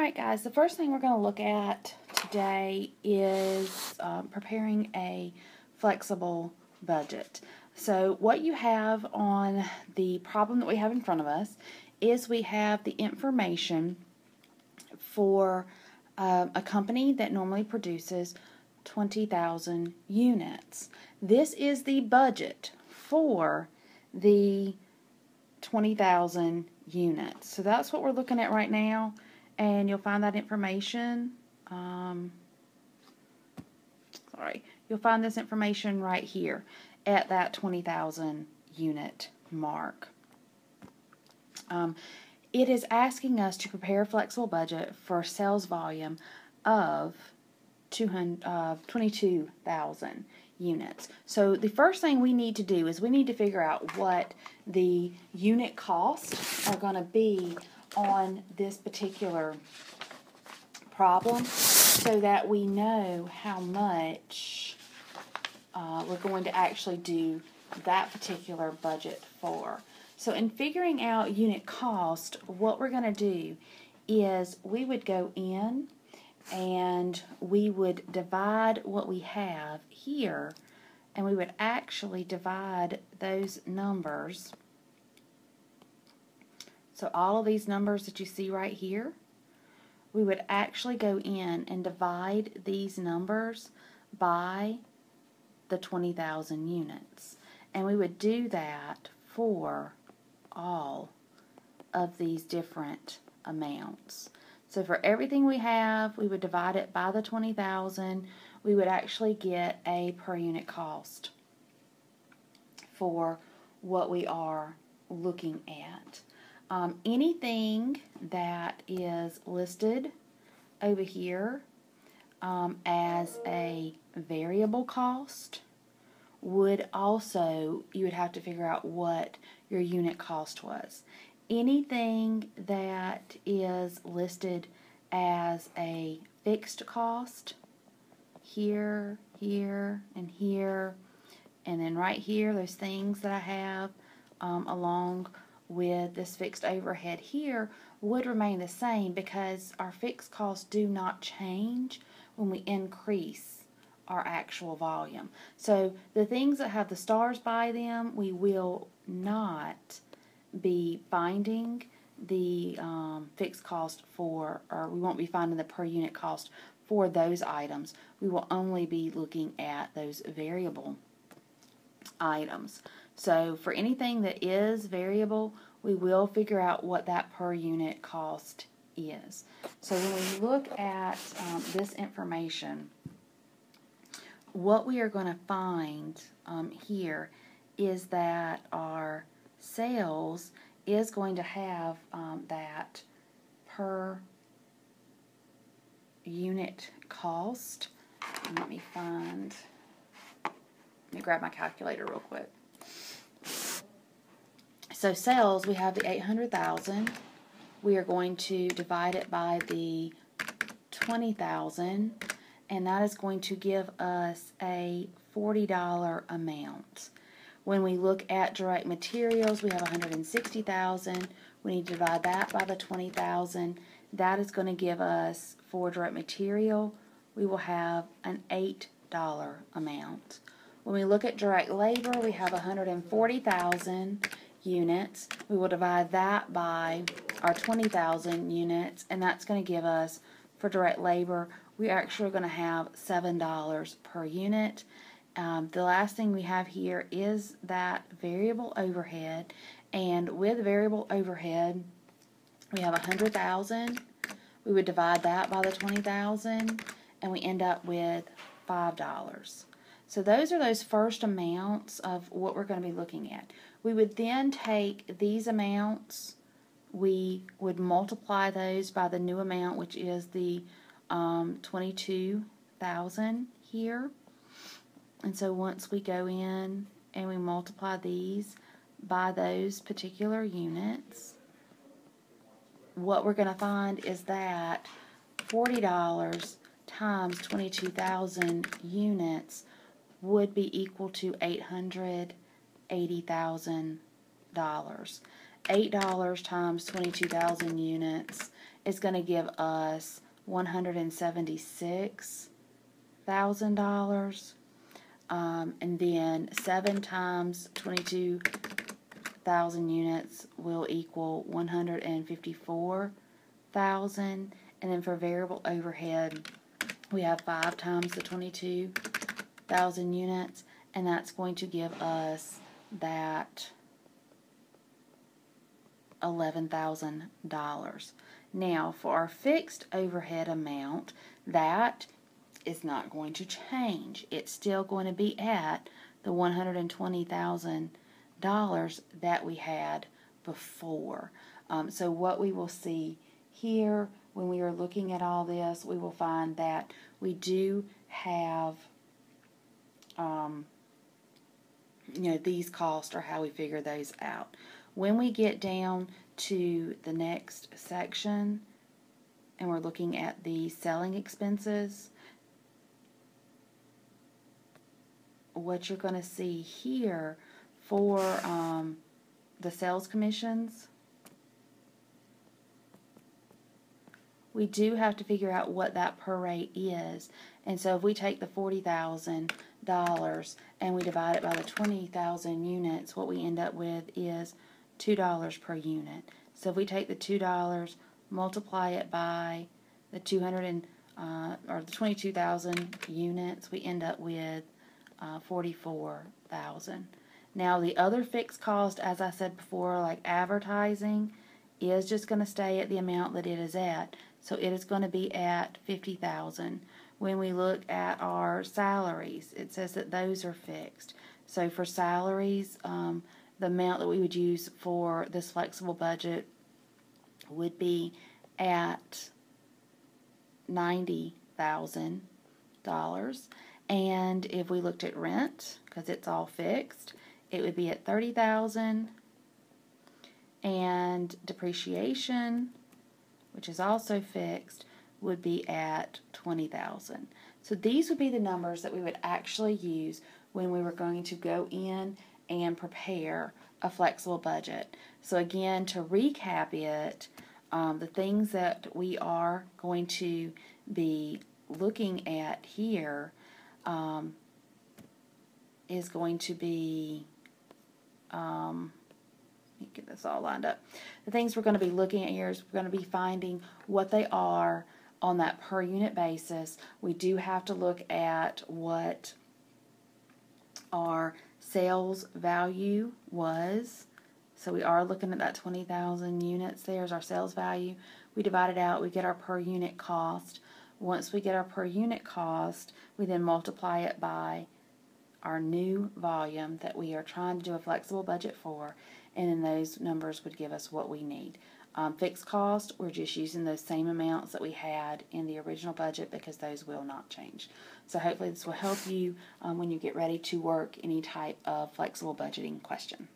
Alright guys, the first thing we're going to look at today is preparing a flexible budget. So what you have on the problem that we have in front of us is we have the information for a company that normally produces 20,000 units. This is the budget for the 20,000 units. So that's what we're looking at right now. And you'll find that information, you'll find this information right here at that 20,000 unit mark. It is asking us to prepare a flexible budget for sales volume of 22,000 units. So the first thing we need to do is we need to figure out what the unit costs are going to be on this particular problem so that we know how much we're going to actually do that particular budget for. So in figuring out unit cost, what we're going to do is we would go in and we would divide what we have here, and we would actually divide those numbers. So all of these numbers that you see right here, we would actually go in and divide these numbers by the 20,000 units. And we would do that for all of these different amounts. So for everything we have, we would divide it by the 20,000. We would actually get a per unit cost for what we are looking at. Anything that is listed over here as a variable cost would also, you would have to figure out what your unit cost was. Anything that is listed as a fixed cost, here, here, and here, and then right here, those things that I have along with this fixed overhead here would remain the same because our fixed costs do not change when we increase our actual volume. So the things that have the stars by them, we will not be finding the fixed cost for, or we won't be finding the per unit cost for those items. We will only be looking at those variable items. So for anything that is variable, we will figure out what that per unit cost is. So when we look at this information, what we are going to find here is that our sales is going to have that per unit cost. Let me grab my calculator real quick. So sales, we have the 800,000. We are going to divide it by the 20,000, and that is going to give us a $40 amount. When we look at direct materials, we have 160,000. We need to divide that by the 20,000. That is going to give us, for direct material, we will have an $8 amount. When we look at direct labor, we have 140,000 units. We will divide that by our 20,000 units, and that's going to give us, for direct labor, we are actually going to have $7 per unit. The last thing we have here is that variable overhead, and with variable overhead, we have 100,000. We would divide that by the 20,000, and we end up with $5. So those are those first amounts of what we're going to be looking at. We would then take these amounts, we would multiply those by the new amount, which is the 22,000 here. And so once we go in and we multiply these by those particular units, what we're going to find is that $40 times 22,000 units would be equal to $880,000. $8 times 22,000 units is going to give us $176,000. And then 7 times 22,000 units will equal 154,000. And then for variable overhead, we have 5 times the 22,000 units, and that's going to give us that $11,000. Now, for our fixed overhead amount, that is not going to change. It's still going to be at the $120,000 that we had before. So what we will see here when we are looking at all this, we will find that we do have, these costs are how we figure those out. When we get down to the next section and we're looking at the selling expenses, what you're going to see here for the sales commissions, we do have to figure out what that per rate is. And so if we take the $40,000 and we divide it by the 20,000 units, what we end up with is $2 per unit. So if we take the $2, multiply it by the 22,000 units, we end up with 44,000. Now the other fixed cost, as I said before, like advertising, is just going to stay at the amount that it is at. So it is going to be at 50,000. When we look at our salaries, it says that those are fixed. So for salaries, the amount that we would use for this flexible budget would be at $90,000. And if we looked at rent, because it's all fixed, it would be at $30,000. And depreciation, which is also fixed, would be at $20,000. So these would be the numbers that we would actually use when we were going to go in and prepare a flexible budget. So again, to recap it, the things that we are going to be looking at here is going to be, let me get this all lined up. The things we're going to be looking at here is we're going to be finding what they are on that per unit basis. We do have to look at what our sales value was. So we are looking at that 20,000 units. There's our sales value. We divide it out. We get our per unit cost. Once we get our per unit cost, we then multiply it by our new volume that we are trying to do a flexible budget for, and then those numbers would give us what we need. Fixed cost, we're just using those same amounts that we had in the original budget because those will not change. So hopefully this will help you when you get ready to work any type of flexible budgeting question.